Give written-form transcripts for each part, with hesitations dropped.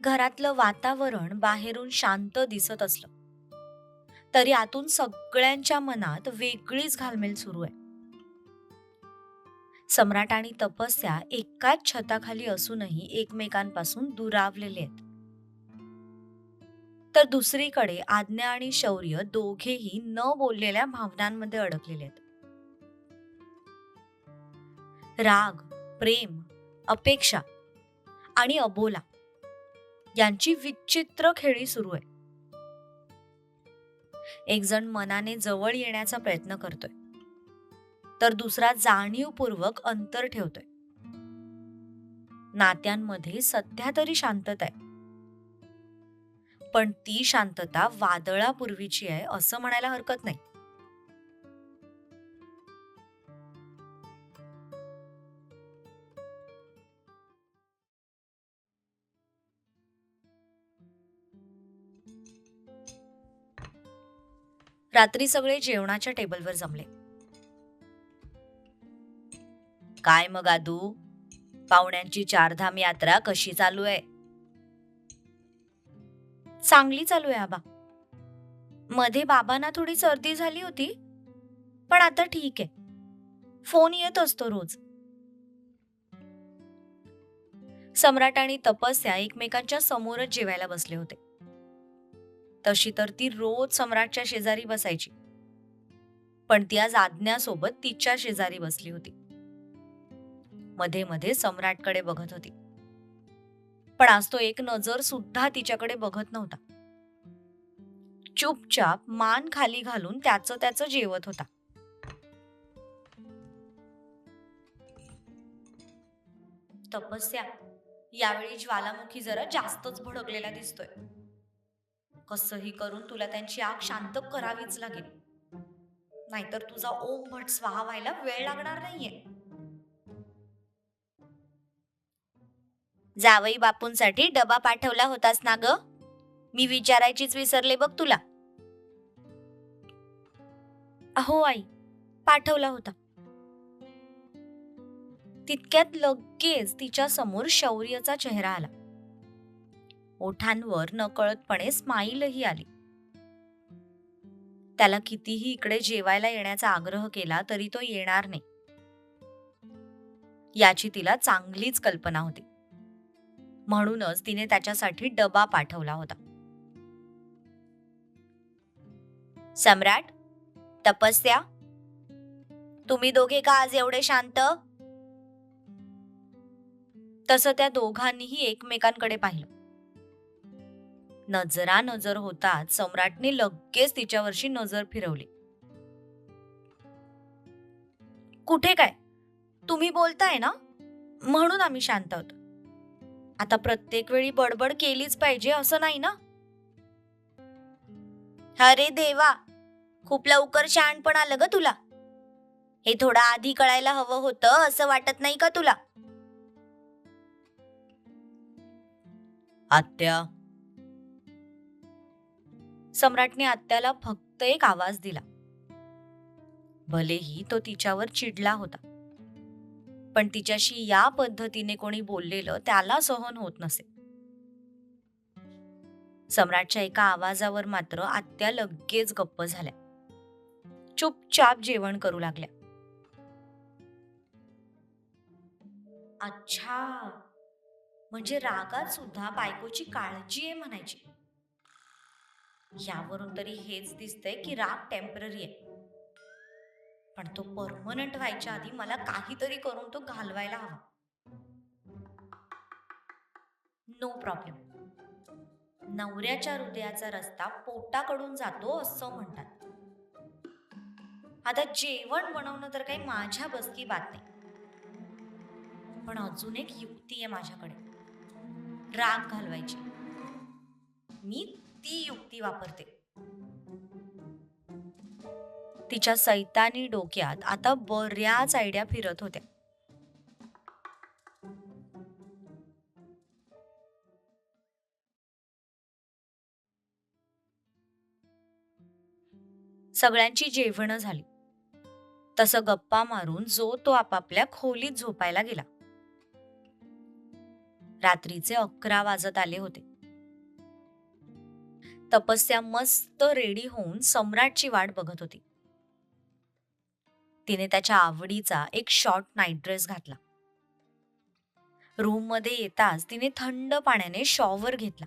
घरातलं वातावरण बाहेरून शांत दिसत असलं तरी आतून सगळ्यांच्या मनात वेगळीच घालमेल सुरू आहे. सम्राट आणि तपस्या एकाच छताखाली असूनही एकमेकांपासून दुरावलेले आहेत. तर दुसरीकडे आज्ञा आणि शौर्य दोघेही न बोललेल्या भावनांमध्ये अडकलेले आहेत. राग, प्रेम, अपेक्षा आणि अबोला यांची विचित्र खेळी सुरू आहे. एक जण मनाने जवळ येण्याचा प्रयत्न करतोय तर दुसरा जाणीवपूर्वक अंतर ठेवतोय. नात्यांमध्ये सध्या तरी शांतता आहे, पण ती शांतता वादळापूर्वीची आहे असं म्हणायला हरकत नाही. रात्री सगळे जेवणाच्या टेबलवर जमले. काय मग आदू, पाहुण्यांची चारधाम यात्रा कशी चालू आहे? चांगली चालू आहे आबा. मध्ये बाबांना थोडी सर्दी झाली होती, पण आता ठीक आहे. फोन येत असतो रोज. सम्राट आणि तपस्या एकमेकांच्या समोरच जेवायला बसले होते. तशी तर ती रोज सम्राटच्या शेजारी बसायची, पण ती आज आज्ञासोबत तिच्या शेजारी बसली होती. मध्ये मध्ये सम्राटकडे बघत होती, पण आज तो एक नजर सुद्धा तिच्याकडे बघत नव्हता. चुपचाप मान खाली घालून त्याचं जेवत होता. तपस्या, यावेळी ज्वालामुखी जरा जास्तच भडकलेला दिसतोय. कसंही करून तुला त्यांची आग शांत करावीच लागेल, नाहीतर तुझा ओम भट स्वाहा व्हायला वेळ लागणार नाहीये. जावई बापूंसाठी डबा पाठवला होतास ना ग? मी विचारायचीच विसरले बघ तुला. हो आई, पाठवला होता. तितक्यात लगेच तिच्या समोर शौर्यचा चेहरा आला. ओठांवर नकळतपणे स्माईलही आली. त्याला कितीही इकडे जेवायला येण्याचा आग्रह केला तरी तो येणार नाही, याची तिला चांगलीच कल्पना होती. म्हणूनच तिने त्याच्यासाठी डबा पाठवला होता. सम्राट, तपस्या, तुम्ही दोघे का आज एवढे शांत? तसं त्या दोघांनीही एकमेकांकडे पाहिलं. नजरा नजर होताच सम्राटने लगेच तिच्यावरची नजर फिरवली. कुठे काय, तुम्ही बोलताय ना म्हणून आम्ही शांत आहोत. आता प्रत्येक वेळी बडबड केलीच पाहिजे असं नाही ना. अरे देवा, खूप लवकर शहाणपण आलं ग तुला. हे थोडं आधी कळायला हवं होतं असं वाटत नाही का तुला? आत्या. सम्राटने आत्याला फक्त एक आवाज दिला. भलेही तो तिच्यावर चिडला होता, पण तिच्याशी या पद्धतीने कोणी बोललेलं त्याला सहन होत नसे. सम्राटच्या एका आवाजावर मात्र आत्या लगेच गप्प झाल्या. चुपचाप जेवण करू लागल्या. अच्छा, म्हणजे रागात सुद्धा बायकोची काळजी आहे म्हणायची. यावरून तरी हेच दिसतंय की राग टेम्पररी आहे, पण तो परमनंट व्हायच्या आधी मला काहीतरी करून तो घालवायला हवा. No problem. नवऱ्याच्या हृदयाचा रस्ता पोटाकडून जातो असं म्हणतात. आता जेवण बनवणं तर काही माझ्या बसकी बात नाही, पण अजून एक युक्ती आहे माझ्याकडे राग घालवायची. मी ती युक्ती वापरते. तिच्या सैतानी डोक्यात आता बऱ्याच आयडिया फिरत होत्या. सगळ्यांची जेवणं झाली. तसं गप्पा मारून जो तो आपापल्या खोलीत झोपायला गेला. रात्रीचे 11 वाजत आले होते. तपस्या मस्त रेडी होऊन सम्राटची वाट बघत होती. तिने त्याच्या आवडीचा एक शॉर्ट नाईट ड्रेस घातला. रूममध्ये येताच तिने थंड पाण्याने शॉवर घेतला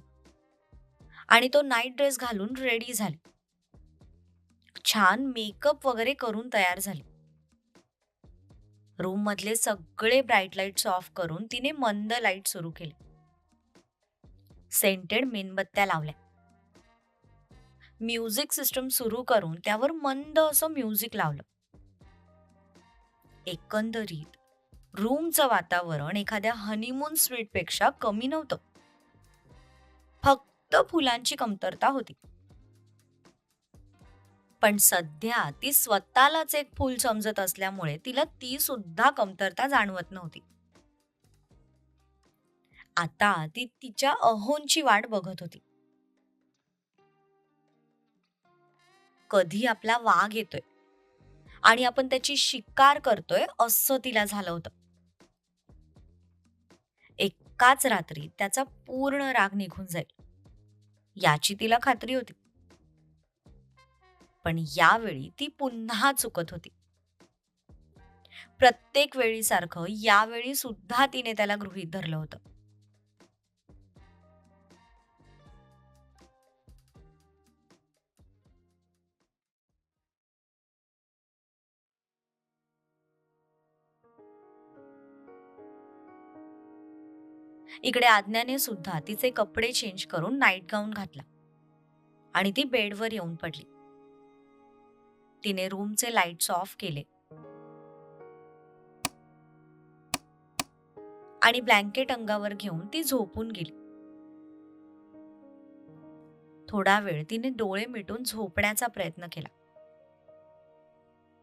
आणि तो नाईट ड्रेस घालून रेडी झाली. छान मेकअप वगैरे करून तयार झाली. रूम मधले सगळे ब्राईट लाईट्स ऑफ करून तिने मंद लाईट सुरू केले. सेंटेड मेणबत्त्या लावल्या. म्युझिक सिस्टम सुरू करून त्यावर मंद असं म्युझिक लावलं. एकंदरीत रूमचं वातावरण एखाद्या हनीमून स्वीटपेक्षा कमी नव्हतं. फक्त फुलांची कमतरता होती. पण सध्या ती स्वतःलाच एक फूल समजत असल्यामुळे तिला ती सुद्धा कमतरता जाणवत नव्हती. आता ती तिच्या अहोंची वाट बघत होती. कधी आपला वाघ येतोय आणि आपण त्याची शिकार करतोय असं तिला झालं होतं. एकाच रात्री त्याचा पूर्ण राग निघून जाईल याची तिला खात्री होती. पण यावेळी ती पुन्हा चुकत होती. प्रत्येक वेळीसारखं यावेळी सुद्धा तिने त्याला गृहीत धरलं होतं. इकडे आज्ञाने सुद्धा तिचे कपडे चेंज करून नाईट गाऊन घातला आणि ती बेडवर येऊन पडली. तिने रूमचे लाईट्स ऑफ केले आणि ब्लँकेट अंगावर घेऊन ती झोपून गेली. थोडा वेळ तिने डोळे मिटून झोपण्याचा प्रयत्न केला.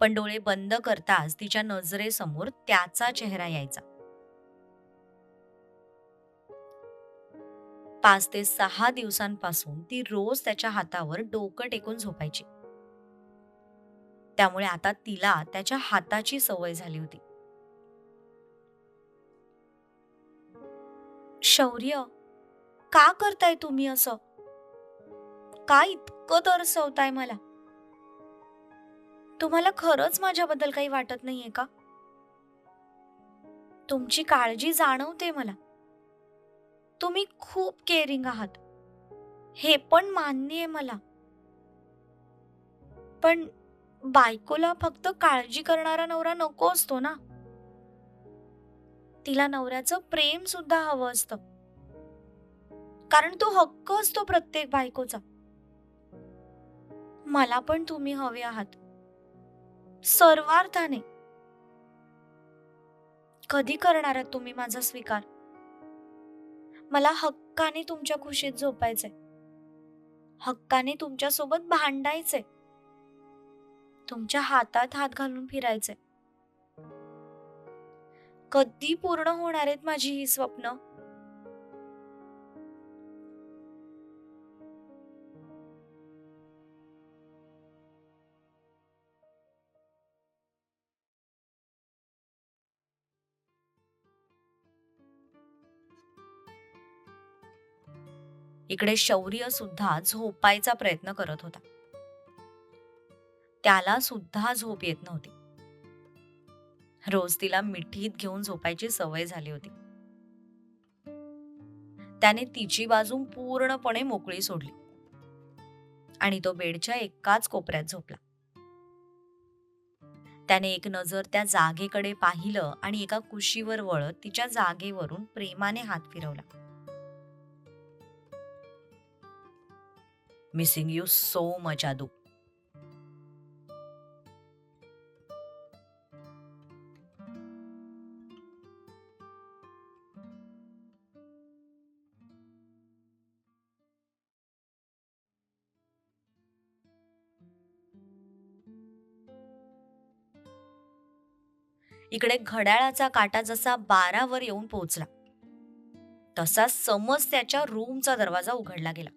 पण डोळे बंद करताच तिच्या नजरेसमोर त्याचा चेहरा यायचा. 5 ते 6 दिवसांपासून ती रोज त्याच्या हातावर डोकं टेकून झोपायची. त्यामुळे आता तिला त्याच्या हाताची सवय झाली होती. शौर्य, का करताय तुम्ही असं? का इतकं तरसवताय मला? तुम्हाला खरंच माझ्याबद्दल काही वाटत नाहीये का? तुमची काळजी जाणवते मला. तुम्ही खूप केअरिंग आहात, हे पण मान्य आहे मला. पण बायकोला फक्त काळजी करणारा नवरा नको असतो ना. तिला नवऱ्याचं प्रेम सुद्धा हवं असतं, कारण तो हक्क असतो प्रत्येक बायकोचा. मला पण तुम्ही हवे आहात, सर्वार्थाने. कधी करणार आहात तुम्ही माझा स्वीकार? मला हक्काने तुमच्या खुशीत झोपायचंय, हक्काने तुमच्यासोबत भांडायचंय, तुमच्या हातात हात घालून फिरायचंय. कधी पूर्ण होणार आहेत माझी ही स्वप्न? इकडे शौर्य सुद्धा झोपायचा प्रयत्न करत होता. त्याला सुद्धा झोप येत नव्हती. रोज तिला मिठीत घेऊन झोपायची सवय झाली होती. त्याने तिची बाजू पूर्णपणे मोकळी सोडली आणि तो बेडच्या एकाच कोपऱ्यात झोपला. त्याने एक नजर त्या जागेकडे पाहिलं आणि एका कुशीवर वळत तिच्या जागेवरून प्रेमाने हात फिरवला. Missing you so much Aadu. इकडे घड्याळाचा काटा जसा 12 वर येऊन पोहोचला तसा समज त्याच्या रूमचा दरवाजा उघडला गेला.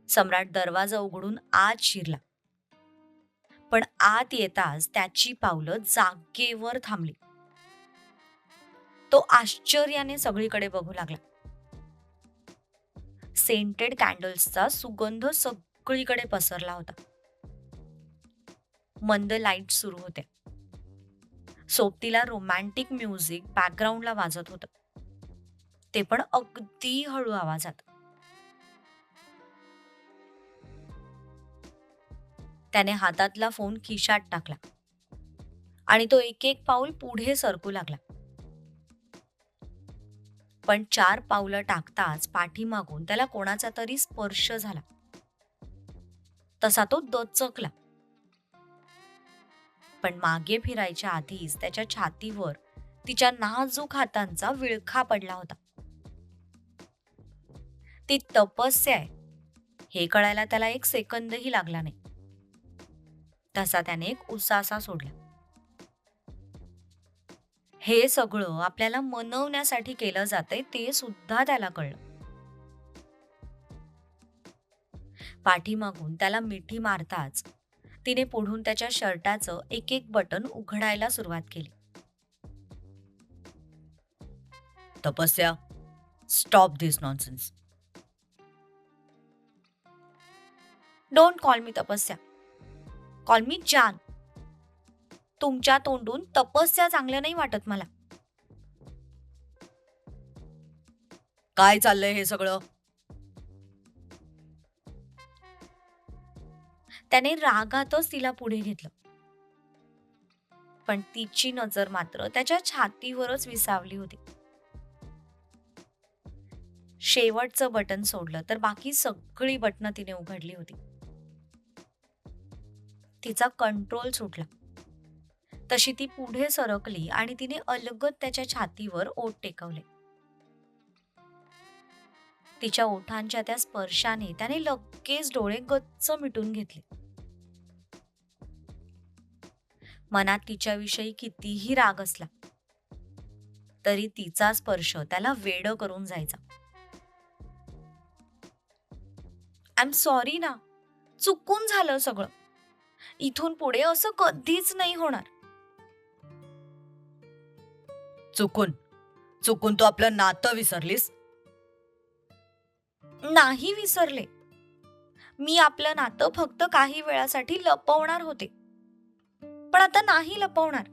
सम्राट दरवाजा उघडून आत शिरला. पण आत येताच त्याची पावलं जागेवर थांबली. तो आश्चर्याने सगळीकडे बघू लागला. सेंटेड कॅन्डल्सचा सुगंध सगळीकडे पसरला होता. मंद लाईट सुरू होते. सोबतीला रोमॅन्टिक म्युझिक बॅकग्राऊंडला वाजत होतं, ते पण अगदी हळू आवाजात. त्याने हातातला फोन खिशात टाकला आणि तो एक एक पाऊल पुढे सरकू लागला. पण 4 पावलं टाकताच पाठीमागून त्याला कोणाचा तरी स्पर्श झाला. तसा तो दचकला. पण मागे फिरायच्या आधीच त्याच्या छातीवर तिच्या नाजूक हातांचा विळखा पडला होता. ती तपस्या आहे हे कळायला त्याला 1 सेकंदही लागला नाही. तसा त्याने एक उसासा सोडला. हे सगळं आपल्याला मनवण्यासाठी केलं जातंय ते सुद्धा त्याला कळलं. पाठीमागून त्याला मिठी मारताच तिने पुढून त्याच्या शर्टाचं एक एक बटन उघडायला सुरुवात केली. तपस्या, stop this nonsense. Don't call मी तपस्या, कॉल मी जान. तुमच्या तोंडून तपस्या चांगलं नाही वाटत मला. काय चाललंय हे सगळं? त्याने रागातच तिला पुढे घेतलं. पण तिची नजर मात्र त्याच्या छातीवरच विसावली होती. शेवटचं बटन सोडलं तर बाकी सगळी बटणं तिने उघडली होती. तिचा कंट्रोल सुटला. तशी ती पुढे सरकली आणि तिने अलगद त्याच्या छातीवर ओठ टेकवले. तिच्या ओठांच्या त्या स्पर्शाने त्याने लगेच डोळे गच्च मिटून घेतले. मनात तिच्याविषयी कितीही राग असला तरी तिचा स्पर्श त्याला वेडं करून जायचा. आय एम सॉरी ना, चुकून झालं सगळं. इथून पुढे असं कधीच नाही होणार. चुकून चुकून तू आपलं नातं विसरलीस? नाही विसरले. मी आपलं नातं फक्त काही वेळासाठी लपवणार होते, पण आता नाही लपवणार.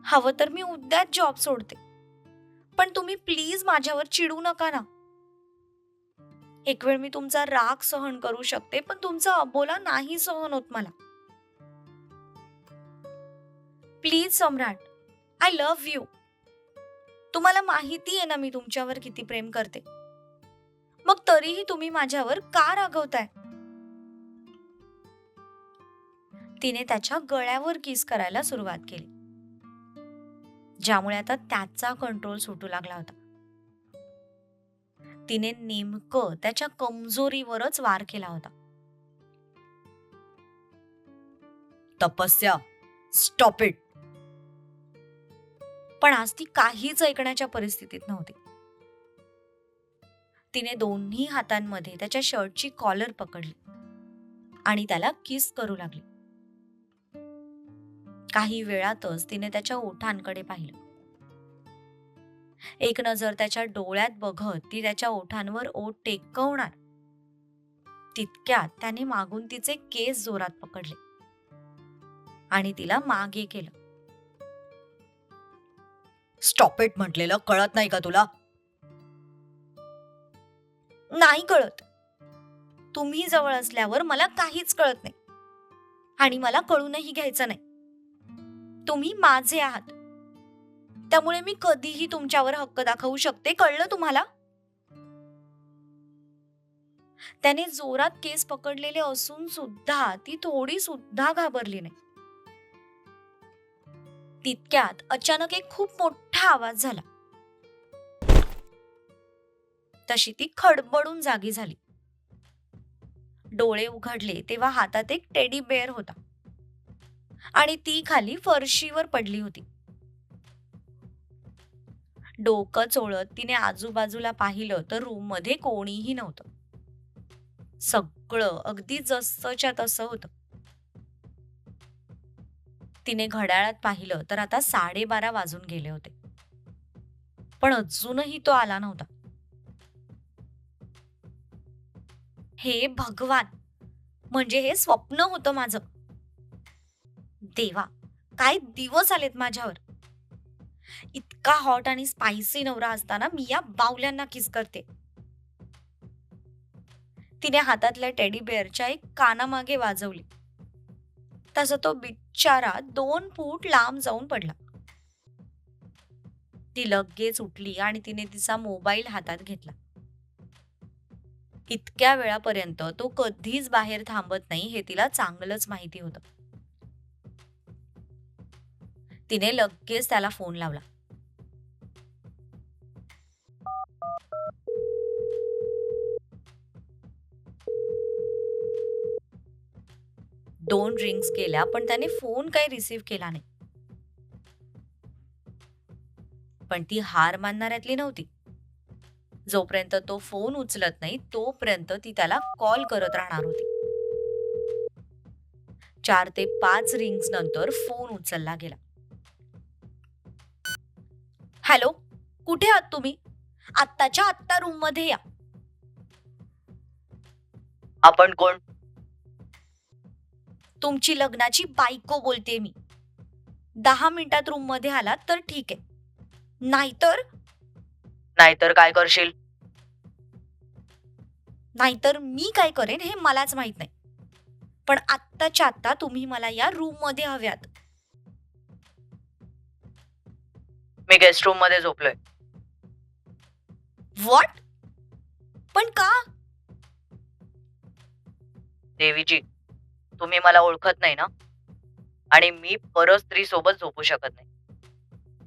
हवं तर मी उद्याच जॉब सोडते, पण तुम्ही प्लीज माझ्यावर चिडू नका ना. एक वेळ मी तुमचा राग सहन करू शकते, पण तुमचा अबोला नाही सहन होत मला. Please Samrat, I love you. तुम्हाला माहिती आहे ना मी तुमच्यावर किती प्रेम करते. मग तरीही तुम्ही माझ्यावर का रागवताय? तिने त्याच्या गळ्यावर किस करायला सुरुवात केली, ज्यामुळे आता त्याचा कंट्रोल सुटू लागला होता. तिने नेमकं त्याच्या कमजोरीवरच वार केला होता. तपस्या, स्टॉप इट. पण आज ती काहीच ऐकण्याच्या परिस्थितीत नव्हती. तिने दोन्ही हातांमध्ये त्याच्या शर्टची कॉलर पकडली आणि त्याला किस करू लागली. काही वेळातच तिने त्याच्या ओठांकडे पाहिलं. एक नजर त्याच्या डोळ्यात बघत ती त्याच्या ओठांवर ओठ टेकवणार तितक्यात त्याने मागून तिचे केस जोरात पकडले आणि तिला मागे केलं. स्टॉप इट म्हटलेलं कळत नाही का तुला? नाही कळत. तुम्ही जवळ असल्यावर मला काहीच कळत नाही आणि मला कळूनही घ्यायचं नाही. तुम्ही माझे आहात, त्यामुळे मी कधीही तुमच्यावर हक्क दाखवू शकते. कळलं तुम्हाला? त्याने जोरात केस पकडलेले असून सुद्धा ती थोडी सुद्धा घाबरली नाही. तितक्यात अचानक एक खूप मोठा आवाज झाला. तशी ती खडबडून जागी झाली. डोळे उघडले तेव्हा हातात एक टेडी बेअर होता आणि ती खाली फरशीवर पडली होती. डोकं चोळत तिने आजूबाजूला पाहिलं तर रूम मध्ये कोणीही नव्हतं. सगळं अगदी जसंच्या तसं होतं. तिने घड्याळात पाहिलं तर आता 12:30 वाजून गेले होते. पण अजूनही तो आला नव्हता. हे भगवान! म्हणजे हे स्वप्न होतं माझं. देवा! काय दिवस आलेत माझ्यावर. इतका हॉट आणि स्पायसी नवरा असताना मी या बावल्यांना किस करते. तिने हातातल्या टेडी बेअरच्या एक कानामागे वाजवली. तसा तो बिचारा 2 फूट लांब जाऊन पडला. ती लगेच उठली आणि तिने तिचा मोबाईल हातात घेतला. इतक्या वेळापर्यंत तो कधीच बाहेर थांबत नाही हे तिला चांगलंच माहिती होतं. तिने लगेच त्याला फोन लावला. दोन रिंग्स केल्या पण त्याने फोन काही रिसीव्ह केला नाही. पण ती हार मानणाऱ्यातली नव्हती. जोपर्यंत तो फोन उचलत नाही तोपर्यंत ती त्याला कॉल करत राहणार होती. 4 ते 5 रिंग्स नंतर फोन उचलला गेला. हॅलो, कुठे आहात तुम्ही? आत्ताच्या आत्ता रूम मध्ये या. आपण कोण? तुमची लग्नाची बायको बोलते मी. 10 मिनिटात रूम मध्ये आलात तर ठीक आहे. नाहीतर नाहीतर काय करशील? नाहीतर मी काय करेन हे मलाच माहित नाही. पण आत्ताच्या आत्ता तुम्ही मला या रूम मध्ये हव्यात. मी गेस्ट रूम मध्ये झोपलोय. व्हॉट? पण का? देवीजी, तुम्ही मला ओळखत नाही ना, आणि मी परस्त्री सोबत झोपू शकत नाही.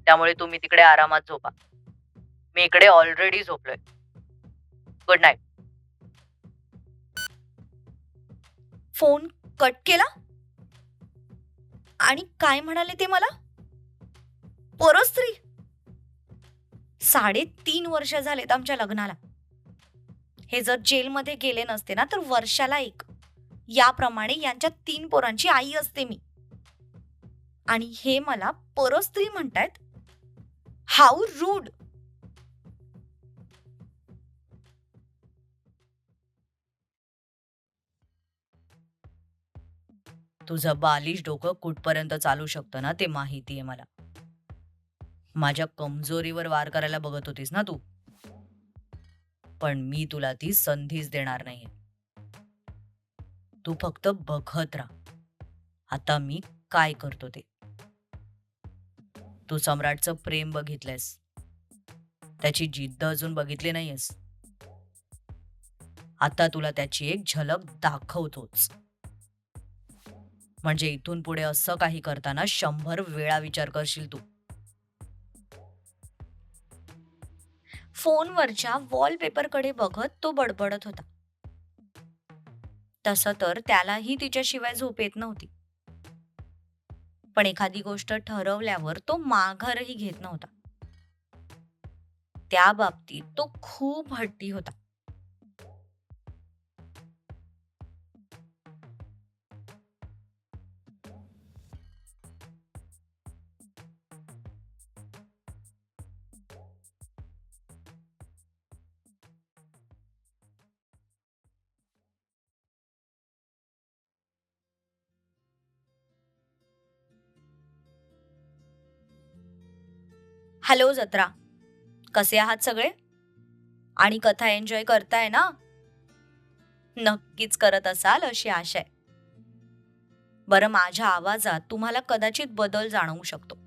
त्यामुळे तुम्ही तिकडे आरामात झोपा. मी इकडे ऑलरेडी झोपलोय. Good night. फोन कट केला आणि काय म्हणाले ते मला? परस्त्री? 3.5 वर्ष झालेत आमच्या लग्नाला. हे जर जेलमध्ये गेले नसते ना तर वर्षाला एक. याप्रमाणे यांच्या 3 पोरांची आई असते मी. आणि हे मला परस्त्री म्हणतायत? How rude. तुझं बालिश डोकं कुठपर्यंत चालू शकतं ना ते माहितीये मला. माझ्या कमजोरीवर वार करायला बघत होतीस ना तू, पण मी तुला ती संधीच देणार नाहीये. तू फक्त बघत राहा आता मी काय करतो ते. तू सम्राटचं प्रेम बघितलंयस, त्याची जिद्द अजून बघितली नाहीयेस. आता तुला त्याची एक झलक दाखवतोच. म्हणजे इथून पुढे असं काही करताना 100 वेळा विचार करशील तू. फोनवरच्या वॉलपेपरकडे बघत तो बडबडत होता. तसं तर त्यालाही तिच्याशिवाय झोप येत नव्हती. पण एखादी गोष्ट ठरवल्यावर तो माघारही घेत नव्हता. त्या बाबतीत तो खूप हट्टी होता. हॅलो जत्रा, कसे आहात सगळे? आणि कथा एन्जॉय करताय ना? नक्कीच करत असाल अशी आशा आहे. बरं, माझ्या आवाजात तुम्हाला कदाचित बदल जाणवू शकतो.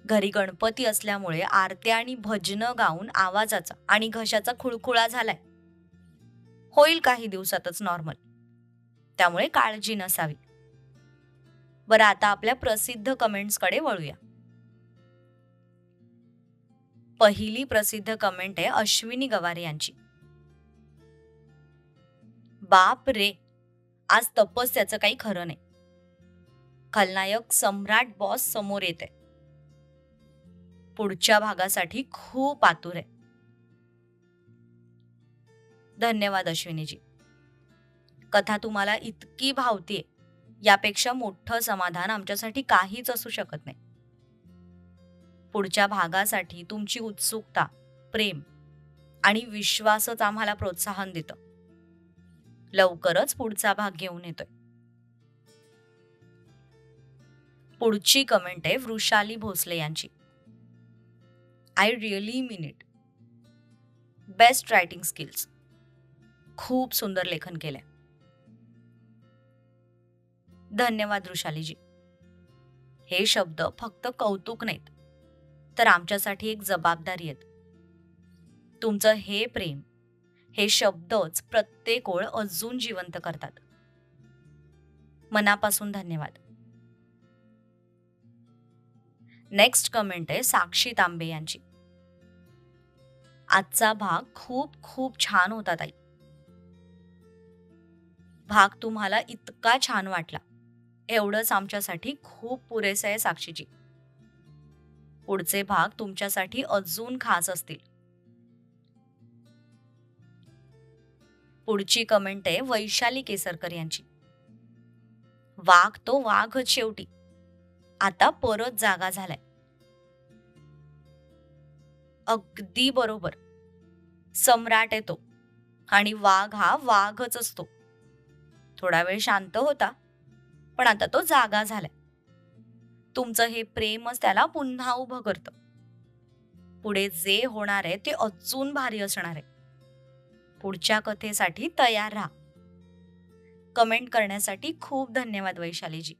घरी गणपती असल्यामुळे आरत्या आणि भजनं गाऊन आवाजाचा आणि घशाचा खुळखुळा झालाय. होईल काही दिवसातच नॉर्मल, त्यामुळे काळजी नसावी. बरं, आता आपल्या प्रसिद्ध कमेंट्सकडे वळूया. पहिली प्रसिद्ध कमेंट आहे अश्विनी गवारे यांची. बाप रे, आज तपस्याचं काही खरं नाही. खलनायक सम्राट बॉस समोर येते. पुढच्या भागासाठी खूप आतुर आहे. धन्यवाद अश्विनीजी. कथा तुम्हाला इतकी भावतीये यापेक्षा मोठं समाधान आमच्यासाठी काहीच असू शकत नाही. पुढच्या भागासाठी तुमची उत्सुकता, प्रेम आणि विश्वासच आम्हाला प्रोत्साहन देतं. लवकरच पुढचा भाग घेऊन येतोय. पुढची कमेंट आहे वृषाली भोसले यांची. I really mean it. Best writing skills. खूप सुंदर लेखन केलंय. धन्यवाद वृषालीजी. हे शब्द फक्त कौतुक नाहीत, तर आमच्यासाठी एक जबाबदारी आहेत. तुमचं हे प्रेम, हे शब्दच प्रत्येक ओळ अजून जिवंत करतात. मनापासून धन्यवाद. नेक्स्ट कमेंट आहे साक्षी तांबे यांची. आजचा भाग खूप खूप छान होता ताई. भाग तुम्हाला इतका छान वाटला, एवढंच आमच्यासाठी खूप पुरेसं आहे साक्षीजी. पुढचे भाग तुमच्यासाठी अजून खास असतील. पुढची कमेंट आहे वैशाली केसरकर यांची. वाघ तो वाघच शेवटी, आता परत जागा झालाय. अगदी बरोबर. सम्राट आहे तो आणि वाघ हा वाघच असतो. थोडा वेळ शांत होता, पण आता तो जागा झालाय. तुमचं हे प्रेमच त्याला पुन्हा उभं करतं. पुढे जे होणार आहे ते अजून भारी असणार आहे. पुढच्या कथेसाठी तयार राहा. कमेंट करण्यासाठी खूप धन्यवाद वैशालीजी.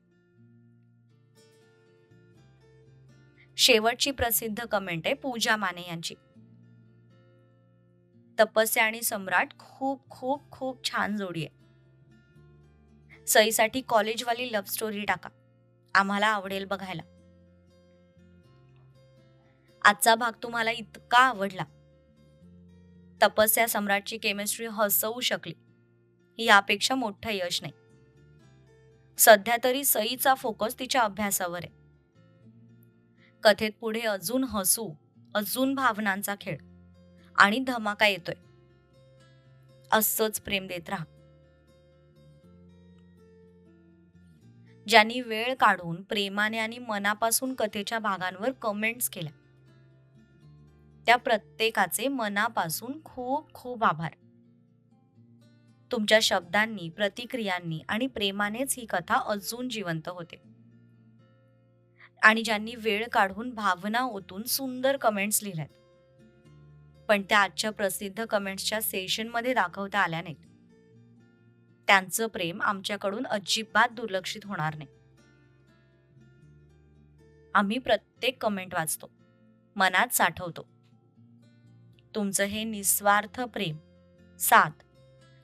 शेवटची प्रसिद्ध कमेंट आहे पूजा माने यांची. तपस्या आणि सम्राट खूप खूप खूप छान जोडी आहे. सईसाठी कॉलेजवाली लव्ह स्टोरी टाका, आम्हाला आवडेल बघायला. आजचा भाग तुम्हाला इतका आवडला. तपस्या सम्राटची केमिस्ट्री हसवू शकली, यापेक्षा मोठं यश नाही. सध्या तरी सईचा फोकस तिच्या अभ्यासावर आहे. कथेत पुढे अजून हसू, अजून भावनांचा खेळ आणि धमाका येतोय. असंच प्रेम देत राहा. ज्यांनी वेळ काढून प्रेमाने आणि मनापासून कथेच्या भागांवर कमेंट्स केल्या, त्या प्रत्येकाचे मनापासून खूप खूप आभार. तुमच्या शब्दांनी, प्रतिक्रियांनी आणि प्रेमानेच ही कथा अजून जिवंत होते. आणि ज्यांनी वेळ काढून भावना ओतून सुंदर कमेंट्स लिहिल्यात, पण त्या आजच्या प्रसिद्ध कमेंट्सच्या सेशनमध्ये दाखवता आल्या नाहीत, त्यांचं प्रेम आमच्याकडून अजिबात दुर्लक्षित होणार नाही. आम्ही प्रत्येक कमेंट वाचतो, मनात साठवतो. तुमचं हे निस्वार्थ प्रेम, साथ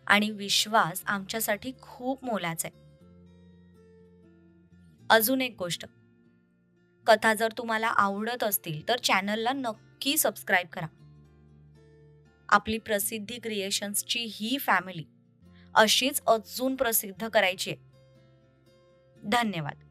आणि विश्वास आमच्यासाठी खूप मोलाचा आहे. अजून एक गोष्ट, कथा जर तुम्हाला आवडत असतील तर चॅनलला नक्की सबस्क्राईब करा. आपली प्रसिद्धी क्रिएशन्सची ही फॅमिली अशीच अजून प्रसिद्ध करायची आहे. धन्यवाद.